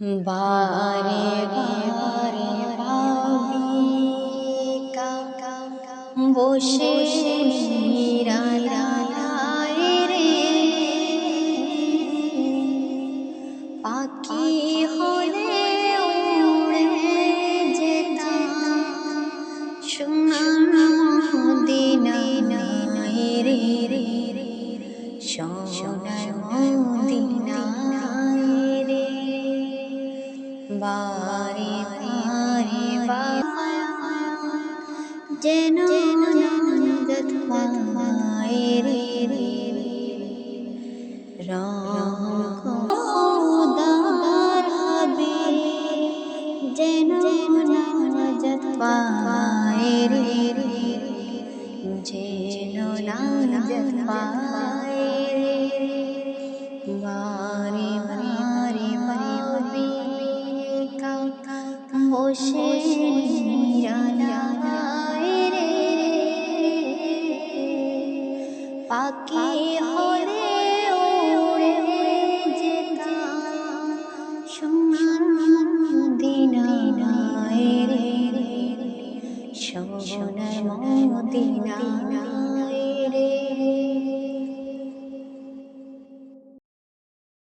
বারে বারে ভাবি বসে নিরালায় রে পাখি হলে উড়ে যেতাম সোনার মদিনায় রে সোনার মদিনায় রে বারে বারে যেন নাজাত পায় রে খোদার হবে যেন নাজাত পায় রে যেন নাজাত পায় রে বারে বারে ভাবি বসে নিরালায় রে পাখি হলে উড়ে যেতাম সোনার মদিনায় রে সোনার মদিনায় রে।